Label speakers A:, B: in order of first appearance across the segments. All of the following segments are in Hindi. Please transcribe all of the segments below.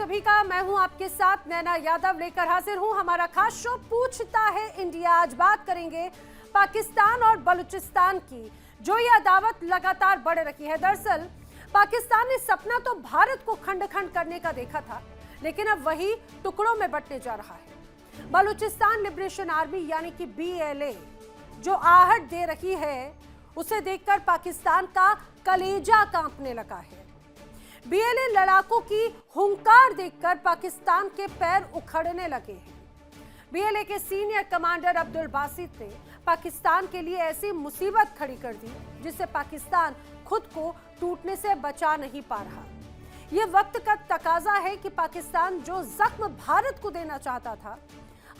A: सभी का। मैं हूं आपके साथ नैना यादव, लेकर हाजिर हूं हमारा खास शो पूछता है इंडिया। आज बात करेंगे पाकिस्तान और बलूचिस्तान की, जो ये अदावत लगातार बढ़ रही है। दरअसल पाकिस्तान ने सपना तो भारत को खंड खंड करने का देखा था, लेकिन अब वही टुकड़ों में बंटने जा रहा है। बलूचिस्तान लिबरेशन आर्मी यानी कि BLA जो आहट दे रही है, उसे देखकर पाकिस्तान का कलेजा कांपने लगा है। BLA लड़ाकों की हुंकार देखकर पाकिस्तान के पैर उखड़ने लगे हैं। BLA के सीनियर कमांडर अब्दुल बासित ने पाकिस्तान के लिए ऐसी मुसीबत खड़ी कर दी जिससे पाकिस्तान खुद को टूटने से बचा नहीं पा रहा। ये वक्त का तकाजा है कि पाकिस्तान जो जख्म भारत को देना चाहता था,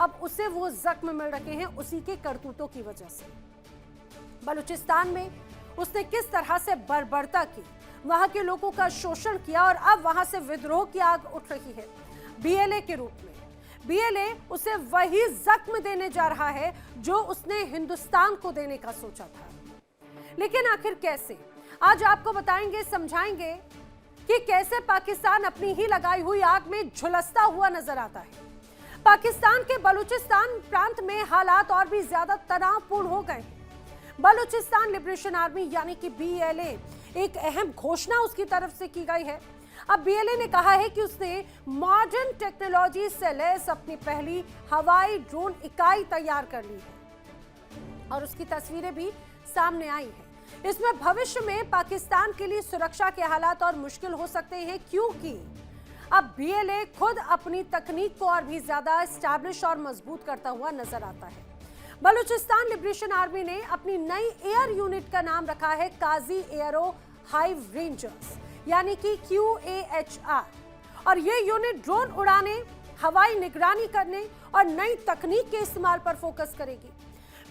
A: अब उसे वो जख्म मिल रहे हैं उसी के करतूतों की वजह से। बलूचिस्तान में उसने किस तरह से बर्बरता की, वहां के लोगों का शोषण किया और अब वहां से विद्रोह की आग उठ रही है BLA के रूप में। BLA उसे वही जख्म देने जा रहा है जो उसने हिंदुस्तान को देने का सोचा था। लेकिन आखिर कैसे? आज आपको बताएंगे, समझाएंगे कि कैसे पाकिस्तान अपनी ही लगाई हुई आग में झुलसता हुआ नजर आता है। पाकिस्तान के बलूचिस्तान प्रांत में हालात और भी ज्यादा तनावपूर्ण हो गए हैं। बलूचिस्तान लिबरेशन आर्मी यानी कि BLA, एक अहम घोषणा उसकी तरफ से की गई है। अब BLA ने कहा है कि उसने मॉडर्न टेक्नोलॉजी से लैस अपनी पहली हवाई ड्रोन इकाई तैयार कर ली है और उसकी तस्वीरें भी सामने आई हैं। इसमें भविष्य में पाकिस्तान के लिए सुरक्षा के हालात और मुश्किल हो सकते हैं, क्योंकि अब BLA खुद अपनी तकनीक को और भी ज्यादा एस्टैब्लिश और मजबूत करता हुआ नजर आता है। बलूचिस्तान लिबरेशन आर्मी ने अपनी नई एयर यूनिट का नाम रखा है काजी एयरो हाइव रेंजर्स यानी कि QAHR, और ये यूनिट ड्रोन उड़ाने, हवाई निगरानी करने और नई तकनीक के इस्तेमाल पर फोकस करेगी।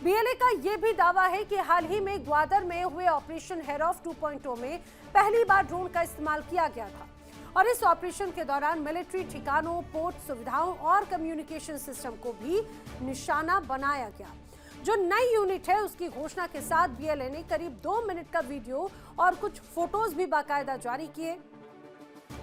A: BLA का यह भी दावा है कि हाल ही में ग्वादर में हुए ऑपरेशन हेरॉफ 2.0 में पहली बार ड्रोन का इस्तेमाल किया गया था और इस ऑपरेशन के दौरान मिलिट्री ठिकानों, पोर्ट सुविधाओं और कम्युनिकेशन सिस्टम को भी निशाना बनाया गया। जो नई यूनिट है उसकी घोषणा के साथ BLA ने करीब 2 मिनट का वीडियो और कुछ फोटोज भी बाकायदा जारी किए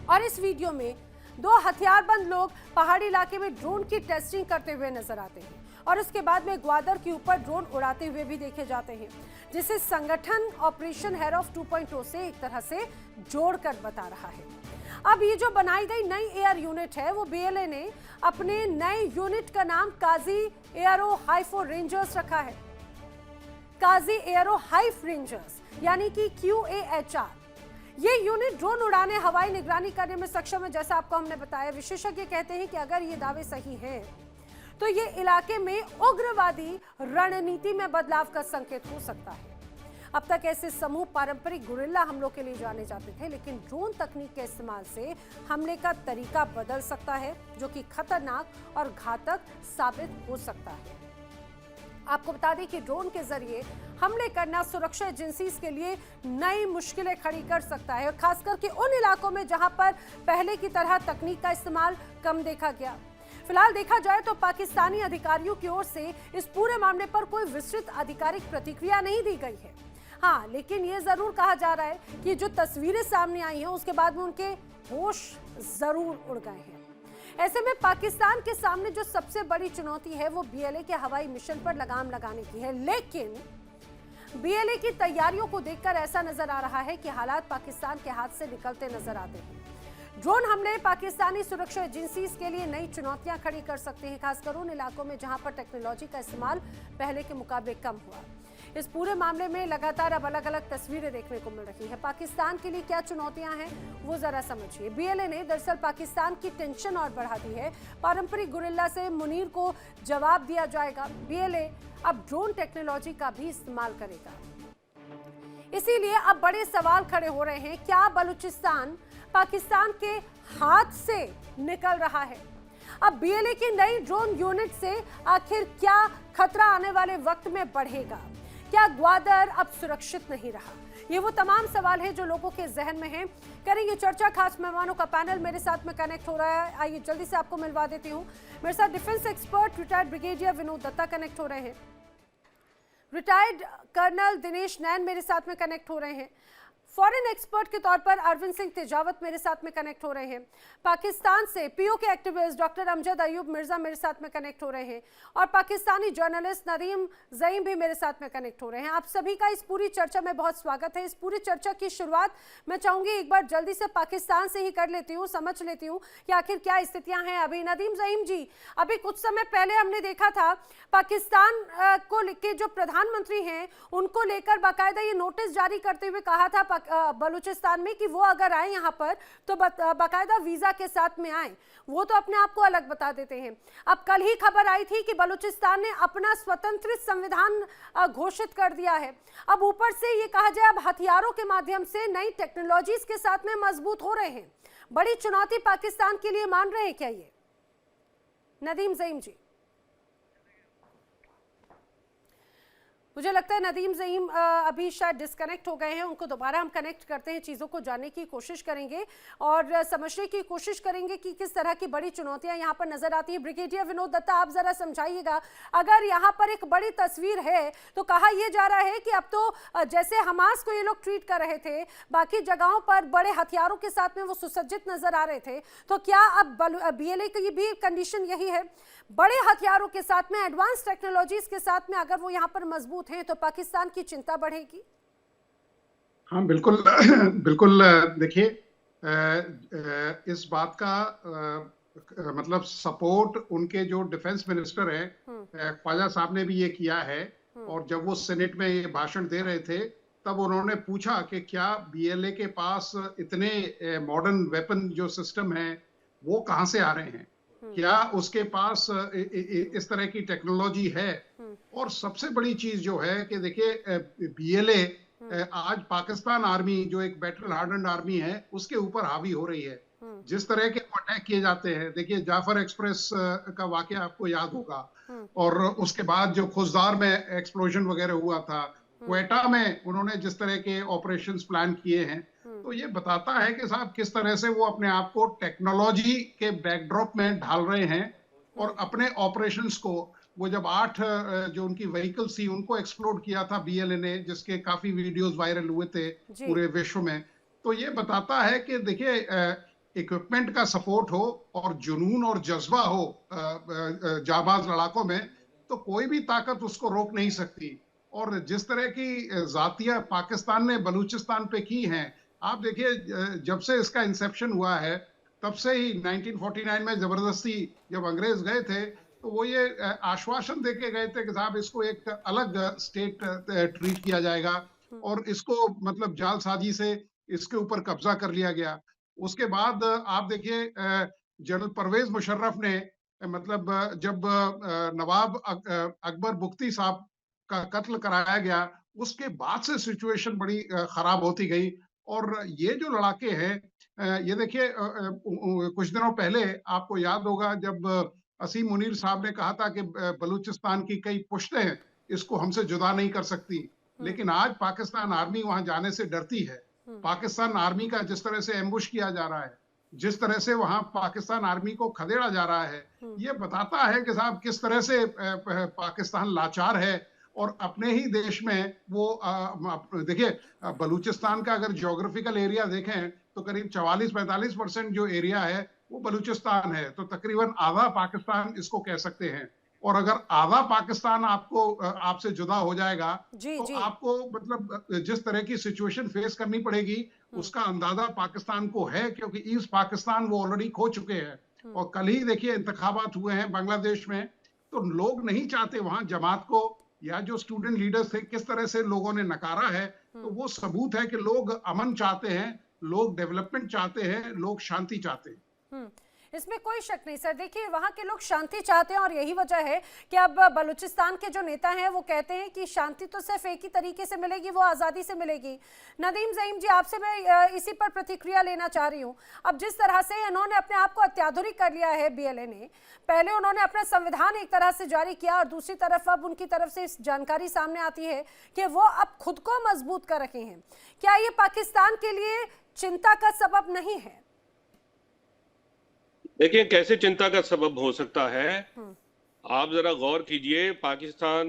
A: और इस वीडियो में 2 हथियारबंद लोग पहाड़ी इलाके में ड्रोन की टेस्टिंग करते हुए नजर आते हैं और उसके बाद में ग्वादर के ऊपर ड्रोन उड़ाते हुए भी देखे जाते हैं, जिसे संगठन ऑपरेशन हेरॉफ 2.0 से एक तरह से जोड़कर बता रहा है। अब ये जो बनाई गई नई एयर यूनिट है, वो BLA ने अपने नए यूनिट का नाम काजी एयरो हाइफो रेंजर्स रखा है। काजी एयरो हाइफ रेंजर्स यानी कि QAHR। ये यूनिट ड्रोन उड़ाने, हवाई निगरानी करने में सक्षम है, जैसा आपको हमने बताया। विशेषज्ञ कहते हैं कि अगर ये दावे सही हैं, तो ये इलाके में उग्रवादी रणनीति में बदलाव का संकेत हो सकता है। अब तक ऐसे समूह पारंपरिक गुरिल्ला हमलों के लिए जाने जाते थे, लेकिन ड्रोन तकनीक के इस्तेमाल से हमले का तरीका बदल सकता है, जो कि खतरनाक और घातक साबित हो सकता है। आपको बता दें कि ड्रोन के जरिए हमले करना सुरक्षा एजेंसीज के लिए नई मुश्किलें खड़ी कर सकता है, खास करके उन इलाकों में जहां पर पहले की तरह तकनीक का इस्तेमाल कम देखा गया। फिलहाल देखा जाए तो पाकिस्तानी अधिकारियों की ओर से इस पूरे मामले पर कोई विस्तृत आधिकारिक प्रतिक्रिया नहीं दी गई है। हाँ, लेकिन ये जरूर कहा जा रहा है कि जो तस्वीरें सामने आई हैं उसके बाद में उनके होश जरूर उड़ गए हैं। ऐसे में पाकिस्तान के सामने जो सबसे बड़ी चुनौती है वो BLA के हवाई मिशन पर लगाम लगाने की है, लेकिन BLA की तैयारियों को देखकर ऐसा नजर आ रहा है कि हालात पाकिस्तान के हाथ से निकलते नजर आते हैं। ड्रोन हमले पाकिस्तानी सुरक्षा एजेंसीज के लिए नई चुनौतियां खड़ी कर सकते हैं, खासकर उन इलाकों में जहां पर टेक्नोलॉजी का इस्तेमाल पहले के मुकाबले कम हुआ। इस पूरे मामले में लगातार अब अलग अलग तस्वीरें देखने को मिल रही है। पाकिस्तान के लिए क्या चुनौतियां हैं वो जरा समझिए। BLA ने दरअसल पाकिस्तान की टेंशन और बढ़ा दी है। पारंपरिक गुरिल्ला से मुनीर को जवाब दिया जाएगा। BLA अब ड्रोन टेक्नोलॉजी का भी इस्तेमाल करेगा। इसीलिए अब बड़े सवाल खड़े हो रहे हैं, क्या बलूचिस्तान पाकिस्तान के हाथ से निकल रहा है? अब BLA की नई ड्रोन यूनिट से आखिर क्या खतरा आने वाले वक्त में बढ़ेगा? क्या ग्वादर अब सुरक्षित नहीं रहा? ये वो तमाम सवाल हैं जो लोगों के जहन में हैं। करेंगे चर्चा, खास मेहमानों का पैनल मेरे साथ में कनेक्ट हो रहा है। आइए जल्दी से आपको मिलवा देती हूँ। मेरे साथ defence expert retired brigadier Vinod Datta connect हो रहे हैं। रिटायर्ड कर्नल दिनेश नैन मेरे साथ में कनेक्ट हो रहे हैं। फॉरेन एक्सपर्ट के तौर पर अरविंद सिंह तेजावत मेरे साथ में कनेक्ट हो रहे हैं। पाकिस्तान से पीओ के एक्टिविस्ट डॉक्टर अमजद अयूब मिर्जा मेरे साथ में कनेक्ट हो रहे हैं और पाकिस्तानी जर्नलिस्ट नदीम ज़ईम भी मेरे साथ में कनेक्ट हो रहे हैं। आप सभी का इस पूरी चर्चा में बहुत स्वागत है। इस पूरी चर्चा की शुरुआत मैं चाहूंगी एक बार जल्दी से पाकिस्तान से ही कर लेती हूँ, समझ लेती हूँ कि आखिर क्या स्थितियां हैं अभी। नदीम ज़ईम जी, अभी कुछ समय पहले हमने देखा था पाकिस्तान को के जो प्रधानमंत्री हैं उनको लेकर बाकायदा ये नोटिस जारी करते हुए कहा था बलूचिस्तान में कि वो अगर आए यहाँ पर तो बाकायदा वीजा के साथ में आए। वो तो अपने आप को अलग बता देते हैं। अब कल ही खबर आई थी कि बलूचिस्तान ने अपना स्वतंत्र संविधान घोषित कर दिया है। अब ऊपर से ये कहा जाए अब हथियारों के माध्यम से नई टेक्नोलॉजीज के साथ में मजबूत हो रहे हैं। बड़ी चुनौती पाकिस्तान के लिए मान रहे हैं क्या ये नदीम ज़ईम जी? मुझे लगता है नदीम ज़ईम अभी शायद डिस्कनेक्ट हो गए हैं। उनको दोबारा हम कनेक्ट करते हैं, चीज़ों को जानने की कोशिश करेंगे और समझने की कोशिश करेंगे कि किस तरह की बड़ी चुनौतियां यहाँ पर नजर आती है। ब्रिगेडियर विनोद दत्ता, आप जरा समझाइएगा, अगर यहाँ पर एक बड़ी तस्वीर है तो कहा यह जा रहा है कि अब तो जैसे हमास को ये लोग ट्रीट कर रहे थे, बाकी जगहों पर बड़े हथियारों के साथ में वो सुसज्जित नजर आ रहे थे, तो क्या अब BLA की भी कंडीशन यही है, बड़े हथियारों के साथ में, एडवांस टेक्नोलॉजीज के साथ में अगर वो यहाँ पर मजबूत हैं तो पाकिस्तान की चिंता बढ़ेगी?
B: हाँ बिल्कुल बिल्कुल। देखिए, इस बात का मतलब सपोर्ट उनके जो डिफेंस मिनिस्टर हैं ख्वाजा साहब ने भी ये किया है। और जब वो सेनेट में ये भाषण दे रहे थे तब उन्होंने पूछा कि क्या BLA के पास इतने मॉडर्न वेपन जो सिस्टम है वो कहाँ से आ रहे हैं, क्या उसके पास इस तरह की टेक्नोलॉजी है। और सबसे बड़ी चीज जो है कि देखिए BLA आज पाकिस्तान आर्मी जो एक बैटल हार्डन्ड आर्मी है उसके ऊपर हावी हो रही है। जिस तरह के अटैक किए जाते हैं, देखिए जाफर एक्सप्रेस का वाकया आपको याद होगा, और उसके बाद जो खुजदार में एक्सप्लोजन वगैरह हुआ था, क्वेटा में उन्होंने जिस तरह के ऑपरेशंस प्लान किए हैं, तो ये बताता है कि साहब किस तरह से वो अपने आप को टेक्नोलॉजी के बैकड्रॉप में ढाल रहे हैं और अपने ऑपरेशंस को, वो जब 8 जो उनकी व्हीकल्स थी उनको एक्सप्लोड किया था BLA ने, जिसके काफी वीडियोस वायरल हुए थे पूरे विश्व में, तो ये बताता है कि देखिए इक्विपमेंट का सपोर्ट हो और जुनून और जज्बा हो जाबाज लड़ाकों में, तो कोई भी ताकत उसको रोक नहीं सकती। और जिस तरह की जातिया पाकिस्तान ने बलूचिस्तान पे की हैं, आप देखिए जब से इसका इंसेप्शन हुआ है तब से ही 1949 में जबरदस्ती जब अंग्रेज गए थे तो वो ये आश्वासन देके गए थे कि साहब इसको एक अलग स्टेट ट्रीट किया जाएगा, और इसको मतलब जालसाजी से इसके ऊपर कब्जा कर लिया गया। उसके बाद आप देखिए जनरल परवेज मुशर्रफ ने मतलब जब नवाब अकबर बुख्ती साहब का कत्ल कराया गया, उसके बाद से सिचुएशन बड़ी खराब होती गई। और ये जो लड़ाके हैं, ये देखिए कुछ दिनों पहले आपको याद होगा जब असीम मुनीर साहब ने कहा था कि बलूचिस्तान की कई पुश्तें इसको हमसे जुदा नहीं कर सकती, लेकिन आज पाकिस्तान आर्मी वहां जाने से डरती है। पाकिस्तान आर्मी का जिस तरह से एम्बुश किया जा रहा है, जिस तरह से वहां पाकिस्तान आर्मी को खदेड़ा जा रहा है, ये बताता है कि साहब किस तरह से पाकिस्तान लाचार है और अपने ही देश में वो देखिए बलूचिस्तान का अगर ज्योग्राफिकल एरिया देखें तो करीब 44-45% जो एरिया है वो बलूचिस्तान है, तो तकरीबन आधा पाकिस्तान इसको कह सकते हैं। और अगर आधा पाकिस्तान आपको आपसे जुदा हो जाएगा तो आपको मतलब जिस तरह की सिचुएशन फेस करनी पड़ेगी उसका अंदाजा पाकिस्तान को है, क्योंकि ईस्ट पाकिस्तान वो ऑलरेडी खो चुके हैं। और कल ही देखिए इंतखाबात हुए हैं बांग्लादेश में, तो लोग नहीं चाहते वहां जमात को, या जो स्टूडेंट लीडर्स थे किस तरह से लोगों ने नकारा है, तो वो सबूत है कि लोग अमन चाहते हैं, लोग डेवलपमेंट चाहते हैं, लोग शांति चाहते हैं।
A: इसमें कोई शक नहीं सर। देखिए वहाँ के लोग शांति चाहते हैं और यही वजह है कि अब बलूचिस्तान के जो नेता हैं वो कहते हैं कि शांति तो सिर्फ एक ही तरीके से मिलेगी, वो आज़ादी से मिलेगी। नदीम ज़ईम जी, आपसे मैं इसी पर प्रतिक्रिया लेना चाह रही हूँ। अब जिस तरह से इन्होंने अपने आप को अत्याधुनिक कर लिया है BLA ने, पहले उन्होंने अपना संविधान एक तरह से जारी किया और दूसरी तरफ अब उनकी तरफ से इस जानकारी सामने आती है कि वो अब खुद को मजबूत कर रखे हैं। क्या ये पाकिस्तान के लिए चिंता का सबब नहीं है?
C: देखिए कैसे चिंता का सबब हो सकता है, आप जरा गौर कीजिए। पाकिस्तान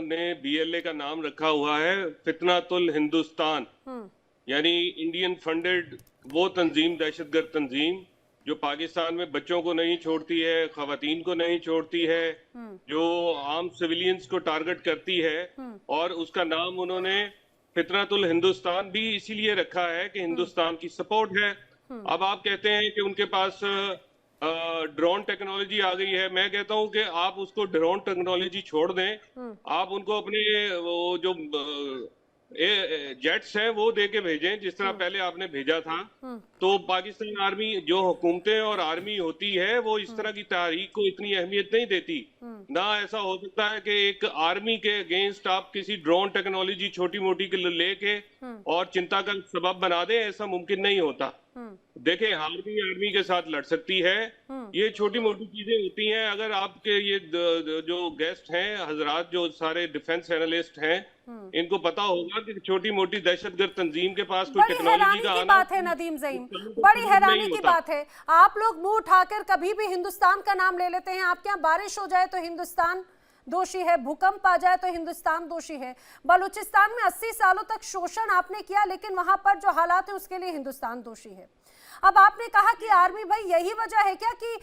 C: ने BLA का नाम रखा हुआ है फितनातुल हिंदुस्तान। यानी इंडियन फंडेड वो तंजीम, दहशतगर्द तंजीम जो पाकिस्तान में बच्चों को नहीं छोड़ती है, खवातीन को नहीं छोड़ती है, जो आम सिविलियंस को टारगेट करती है, और उसका नाम उन्होंने फितरतुल हिंदुस्तान भी इसीलिए रखा है कि हिंदुस्तान की सपोर्ट है। अब आप कहते हैं कि उनके पास ड्रोन टेक्नोलॉजी आ गई है। मैं कहता हूं कि आप उसको ड्रोन टेक्नोलॉजी छोड़ दें, आप उनको अपने वो जो जेट्स हैं वो दे के भेजें जिस तरह पहले आपने भेजा था। तो पाकिस्तान आर्मी, जो हुकूमतें और आर्मी होती है, वो इस तरह की तहरीक को इतनी अहमियत नहीं देती। ना ऐसा हो सकता है कि एक आर्मी के अगेंस्ट आप किसी ड्रोन टेक्नोलॉजी छोटी मोटी के लेके और चिंता का सबब बना दें, ऐसा मुमकिन नहीं होता। देखें, आर्मी के साथ लड़ सकती है, ये छोटी मोटी चीजें होती हैं। अगर आपके ये जो गेस्ट हैं हजरात, जो सारे डिफेंस एनालिस्ट हैं, इनको पता होगा कि छोटी मोटी दहशतगर्द तंजीम के पास कोई टेक्नोलॉजी का आना
A: बात है नदीम ज़ईन, बड़ी हैरानी की बात है। आप लोग मुंह उठाकर कभी भी हिंदुस्तान का नाम ले लेते हैं। आपके यहाँ बारिश हो जाए तो हिंदुस्तान दोषी है, भूकंप आ जाए तो हिंदुस्तान दोषी है। बलूचिस्तान में 80 सालों तक शोषण आपने किया, लेकिन वहां पर जो हालात है उसके लिए हिंदुस्तान दोषी है। अब आपने कहा कि आर्मी, भाई यही वजह है क्या कि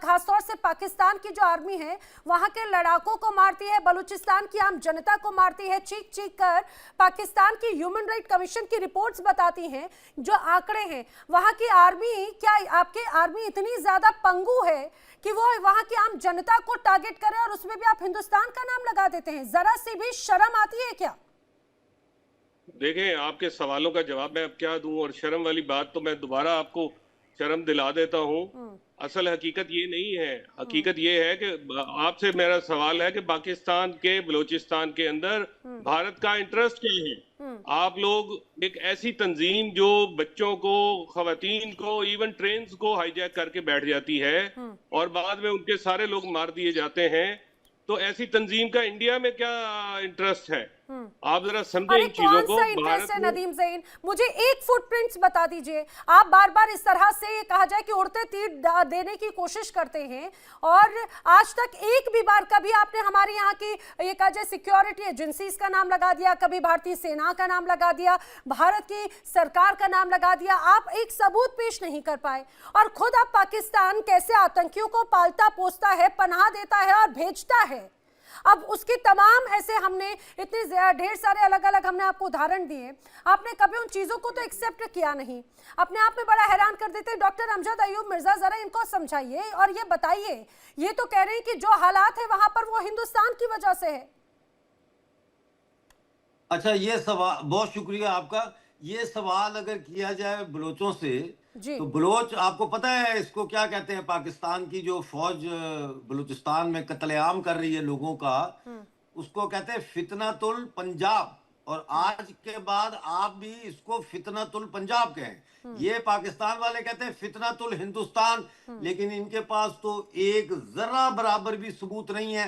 A: खासतौर से पाकिस्तान की जो आर्मी है वहां के लड़ाकों को मारती है, बलूचिस्तान की आम जनता को मारती है, चीख चीख कर? पाकिस्तान की ह्यूमन राइट कमीशन की रिपोर्ट्स बताती हैं, जो आंकड़े हैं, वहां की आर्मी, क्या आपके आर्मी इतनी ज्यादा पंगु है कि वो वहां की आम जनता को टारगेट करे और उसमें भी आप हिंदुस्तान का नाम लगा देते हैं? जरा सी भी शर्म आती है क्या?
C: देखें, आपके सवालों का जवाब मैं अब क्या दूं, और शर्म वाली बात तो मैं दोबारा आपको शर्म दिला देता हूं। असल हकीकत ये नहीं है। हकीकत ये है कि आपसे मेरा सवाल है कि पाकिस्तान के बलूचिस्तान के अंदर भारत का इंटरेस्ट क्या है? आप लोग एक ऐसी तंजीम जो बच्चों को, खवातीन को, इवन ट्रेन्स को हाईजैक करके बैठ जाती है और बाद में उनके सारे लोग मार दिए जाते हैं, तो ऐसी तंजीम का इंडिया में क्या इंटरेस्ट है? आप जरा समझें इन चीजों को।
A: भारत में नदीम ज़ईन, मुझे एक फुटप्रिंट्स बता दीजिए। आप बार बार इस तरह से ये कहा जाए कि उड़ते तीर देने की कोशिश करते हैं, और आज तक एक भी बार कभी आपने हमारे यहाँ की ये कहा जाए सिक्योरिटी एजेंसीज का नाम लगा दिया, कभी भारतीय सेना का नाम लगा दिया, भारत की सरकार का नाम लगा दिया, आप एक सबूत पेश नहीं कर पाए। और खुद आप पाकिस्तान कैसे आतंकियों को पालता पोसता है, पनाह देता है और भेजता है। अब उसकी तमाम ऐसे हमने इतने ढेर सारे अलग अलग हमने आपको उदाहरण दिए, आपने कभी उन चीजों को तो एक्सेप्ट किया नहीं, अपने आप में बड़ा हैरान कर देते। डॉक्टर अमजद अयूब मिर्जा, जरा इनको समझाइए और ये बताइए, ये तो कह रहे हैं कि जो हालात है वहां पर वो हिंदुस्तान की वजह से है।
D: अच्छा, ये सवाल, बहुत शुक्रिया आपका। ये सवाल अगर किया जाए बलोचों से, तो बलोच, आपको पता है इसको क्या कहते हैं? पाकिस्तान की जो फौज बलूचिस्तान में कत्लेआम कर रही है लोगों का, उसको कहते हैं फितनतुल पंजाब। और आज के बाद आप भी इसको फितनतुल पंजाब कहें। ये पाकिस्तान वाले कहते हैं फितनतुल हिंदुस्तान, लेकिन इनके पास तो एक जरा बराबर भी सबूत नहीं है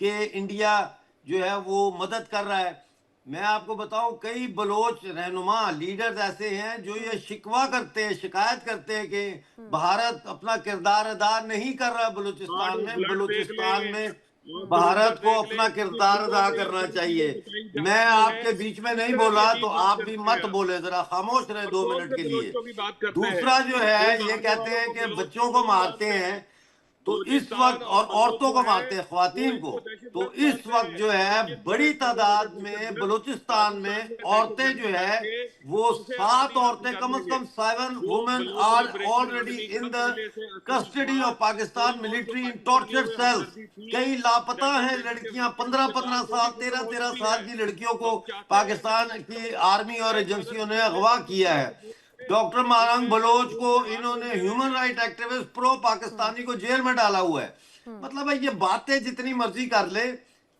D: कि इंडिया जो है वो मदद कर रहा है। मैं आपको बताऊं, कई बलोच रहनुमा लीडर्स ऐसे हैं जो ये शिकवा करते हैं, शिकायत करते हैं कि भारत अपना किरदार अदा नहीं कर रहा बलूचिस्तान में। बलूचिस्तान में भारत को अपना किरदार अदा करना चाहिए। मैं आपके बीच में नहीं बोला, तो आप भी मत बोले, जरा खामोश रहे 2 मिनट के लिए। दूसरा जो है, ये कहते हैं कि बच्चों को मारते हैं, तो इस वक्त, और औरतों को मारते हैं, ख्वातीन को, तो इस वक्त जो है बड़ी तादाद में बलूचिस्तान में औरतें जो है वो 7 औरतें, कम से कम 7 women are already in the custody of Pakistan military in torture cells. कई लापता हैं लड़कियां, 15-15 साल, 13-13 साल की लड़कियों को पाकिस्तान की आर्मी और एजेंसियों ने अगवा किया है। डॉक्टर मारंग बलोच को इन्होंने, human right activist pro Pakistani को जेल में डाला हुआ है। मतलब है, ये बातें जितनी मर्जी कर ले,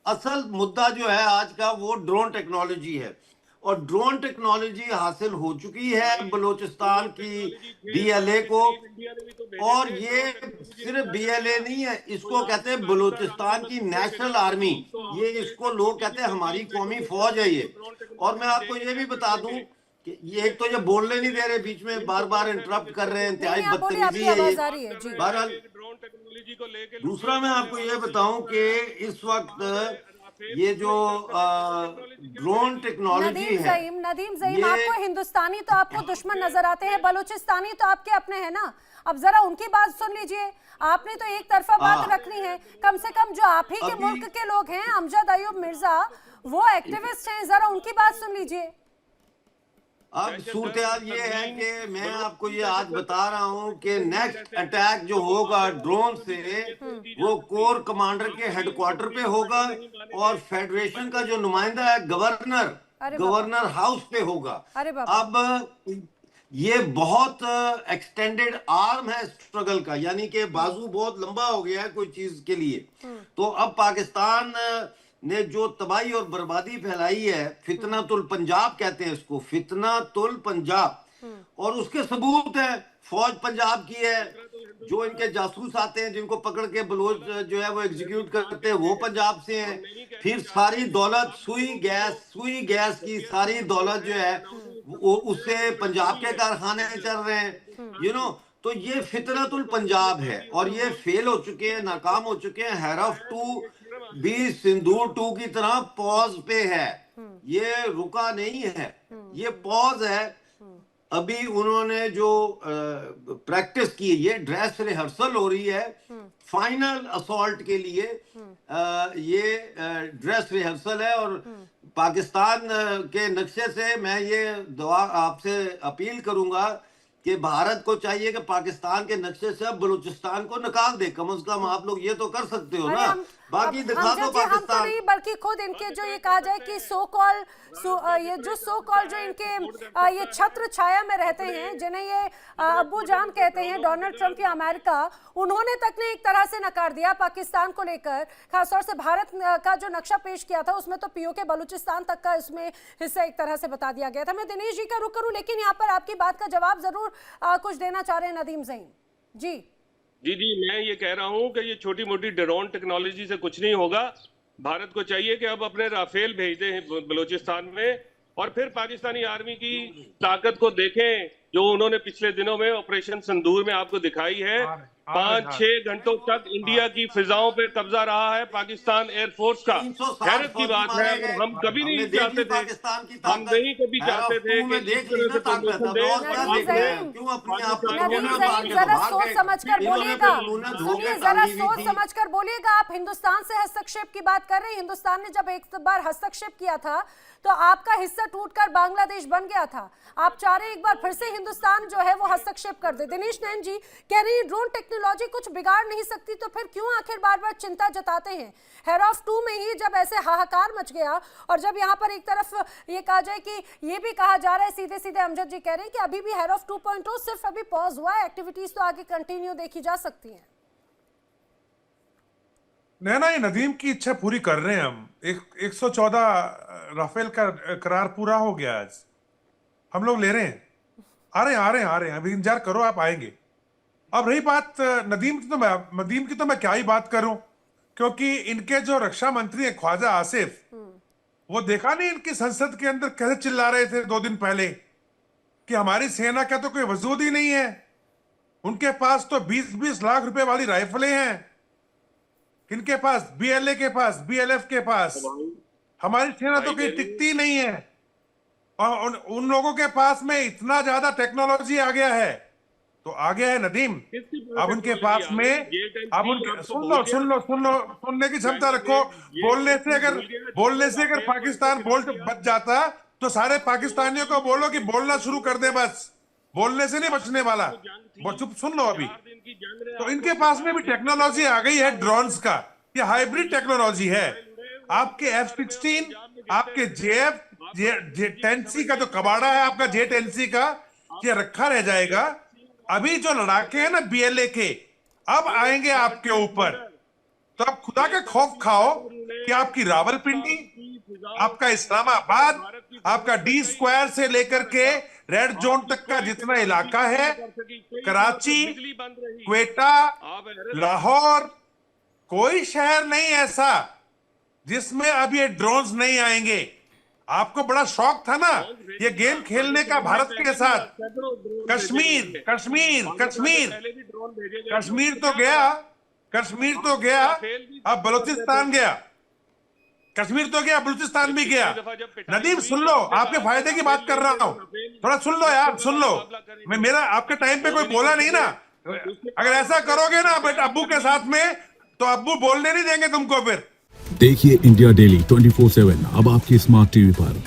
D: असल मुद्दा जो है आज का वो ड्रोन टेक्नोलॉजी है। और ड्रोन टेक्नोलॉजी हासिल हो चुकी है बलूचिस्तान की BLA को। और ये सिर्फ BLA नहीं है, इसको कहते हैं बलूचिस्तान की नेशनल आर्मी। ये इसको लोग कहते हैं हमारी कौमी फौज है ये। और मैं आपको ये भी बता दूं कि ये, एक तो ये बोलने नहीं दे रहे, बीच में बार बार इंटरप्ट कर रहे हैं, इंतहाई बदतमीजी है ये। बहरहाल, दूसरा मैं आपको ये बताऊं कि इस वक्त ये जो ड्रोन टेक्नोलॉजी है,
A: नदीम ज़ईम, आपको हिंदुस्तानी तो आपको दुश्मन नजर आते हैं, बलूचिस्तानी तो आपके अपने हैं ना। अब जरा उनकी बात सुन लीजिए। आपने तो एक तरफा बात रखनी है, कम से कम जो आप ही के मुल्क के लोग हैं, अमजद अयूब मिर्जा, वो एक्टिविस्ट हैं, जरा उनकी बात सुन लीजिए।
D: अब सूरत ये है कि मैं आपको ये आज बता रहा हूँ कि नेक्स्ट अटैक जो होगा ड्रोन से, वो कोर कमांडर के हेडक्वार्टर पे होगा और फेडरेशन का जो नुमाइंदा है गवर्नर हाउस पे होगा। अब ये बहुत एक्सटेंडेड आर्म है स्ट्रगल का, यानी कि बाजू बहुत लंबा हो गया है कोई चीज के लिए। तो अब पाकिस्तान ने जो तबाही और बर्बादी फैलाई है, फितनातुल पंजाब कहते हैं इसको, फितनातुल पंजाब, और उसके सबूत है। फौज पंजाब की है, जो इनके जासूस आते हैं जिनको पकड़ के बलोच जो है वो एग्जीक्यूट करते हैं, वो पंजाब से हैं। फिर सारी दौलत सुई गैस की सारी दौलत जो है वो उससे पंजाब के कारखाने चल रहे हैं, यू नो। तो ये फितरतुल पंजाब है और ये फेल हो चुके हैं, नाकाम हो चुके हैं। हैरफ 2 भी सिंदूर 2 की तरह पॉज पे है, ये रुका नहीं है, ये पॉज है। अभी उन्होंने जो प्रैक्टिस की, ये ड्रेस रिहर्सल हो रही है फाइनल असॉल्ट के लिए, ये ड्रेस रिहर्सल है। और पाकिस्तान के नक्शे से मैं ये दुआ आपसे अपील करूंगा कि भारत को चाहिए कि पाकिस्तान के नक्शे से अब बलूचिस्तान को निकाल दे। कम से कम आप लोग ये तो कर सकते हो ना, बाकी दिखा दो पाकिस्तान। हम तो नहीं,
A: बल्कि खुद इनके जो ये कहा जाए कि सो कॉल जो इनके ये छत्र छाया में रहते हैं, जिन्हें ये अब्बू जान कहते हैं, डोनाल्ड ट्रंप या अमेरिका, उन्होंने तक ने एक तरह से नकार दिया पाकिस्तान को लेकर। खासतौर से भारत का जो नक्शा पेश किया था उसमें तो पीओके बलूचिस्तान तक का इसमें हिस्सा एक तरह से बता दिया गया था। मैं दिनेश जी का रुख करूं, लेकिन यहाँ पर आपकी बात का जवाब जरूर कुछ देना चाह रहे हैं नदीम ज़ईम जी।
C: जी, मैं ये कह रहा हूं कि ये छोटी मोटी ड्रोन टेक्नोलॉजी से कुछ नहीं होगा। भारत को चाहिए कि अब अपने राफेल भेज दें बलूचिस्तान में, और फिर पाकिस्तानी आर्मी की ताकत को देखें जो उन्होंने पिछले दिनों में ऑपरेशन संदूर में आपको दिखाई है। 5-6 घंटों तक इंडिया की फिजाओं पे कब्जा रहा है पाकिस्तान एयरफोर्स का। हैरत की बात है, और हम कभी नहीं चाहते थे, हम नहीं कभी चाहते थे कि
A: जरा सोच समझकर बोलिएगा, सुनिए, जरा सोच समझकर बोलिएगा। आप हिंदुस्तान से हस्तक्षेप की बात कर रहे हैं। हिंदुस्तान ने जब एक बार हस्तक्षेप किया था तो आपका हिस्सा टूटकर बांग्लादेश बन गया था। आप चाह रहे एक बार फिर से हिंदुस्तान जो है वो हस्तक्षेप कर दे। दिनेश नैन जी कह रही ड्रोन टेक्नोलॉजी कुछ बिगाड़ नहीं सकती, तो फिर क्यों आखिर बार बार चिंता जताते हैं? हैरफ 2 में ही जब ऐसे हाहाकार मच गया, और जब यहाँ पर एक तरफ ये कहा जाए कि ये भी कहा जा रहा है, सीधे सीधे अमजद जी कह रहे हैं कि अभी भी हैरफ 2.0 सिर्फ अभी पॉज हुआ है, एक्टिविटीज तो आगे कंटिन्यू देखी जा सकती है।
E: नैना, ये नदीम की इच्छा पूरी कर रहे हैं हम। 114 राफेल का करार पूरा हो गया, आज हम लोग ले रहे हैं, आ रहे हैं, अभी इंतजार करो, आप आएंगे। अब रही बात नदीम की, तो मैं क्या ही बात करूं, क्योंकि इनके जो रक्षा मंत्री हैं ख्वाजा आसिफ, वो देखा नहीं इनकी संसद के अंदर कैसे चिल्ला रहे थे 2 दिन पहले कि हमारी सेना का तो कोई वजूद ही नहीं है, उनके पास तो 20-20 लाख रुपए वाली राइफलें हैं, इनके पास BLA के पास, BLF के पास, हमारी सेना तो कहीं टिकती नहीं है, और उन लोगों के पास में इतना ज्यादा टेक्नोलॉजी आ गया है। तो आ गया है नदीम, अब उनके पास में, अब उनके सुनने की क्षमता रखो। बोलने से अगर पाकिस्तान बच जाता तो सारे पाकिस्तानियों को बोलो कि बोलना शुरू कर दे, बस बोलने से नहीं बचने वाला, वो चुप सुन लो अभी। तो इनके पास में भी टेक्नोलॉजी आ गई है ड्रोन्स का, ये हाइब्रिड टेक्नोलॉजी है। आपके F-16, आपके J-10C का जो कबाड़ा है, आपका J-10C का, ये रखा रह जाएगा। अभी जो लड़ाके हैं ना BLA के, अब आएंगे आपके ऊपर, तो आप खुदा का खौफ खाओ कि आपकी रावलपिंडी, आपका इस्लामाबाद, आपका D² से लेकर के रेड जोन तक का जितना इलाका है, कराची, क्वेटा, लाहौर, कोई शहर नहीं ऐसा जिसमें अब ये ड्रोन्स नहीं आएंगे। आपको बड़ा शौक था ना ये गेम खेलने का भारत के साथ। कश्मीर तो गया, अब बलूचिस्तान गया। कश्मीर तो गया, बलूचिस्तान भी गया।
C: पिछली दफा जब पिटाई
E: नदीम
C: हुई
E: सुन
C: तो
E: लो,
C: हमने
E: आपके
C: कहा
E: फायदे की
C: राफेल
E: बात कर रहा
C: लेंगे
E: हूँ,
C: तो राफेल
E: थोड़ा सुन लो यार,
C: उसके
E: सुन
C: बाद
E: लो।
C: मुकाबला करेंगे।
E: मैं मेरा आपके टाइम पे कोई बोला नहीं ना, अगर ऐसा करोगे ना बेटा अब्बू के साथ में, तो अब्बू बोलने नहीं देंगे तुमको फिर।
F: देखिए इंडिया डेली 24/7 अब आपकी स्मार्ट टीवी पर।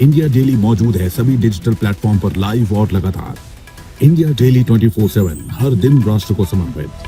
F: इंडिया डेली मौजूद है सभी डिजिटल प्लेटफॉर्म पर लाइव और लगातार। इंडिया डेली 24/7 हर दिन राष्ट्र को समर्पित।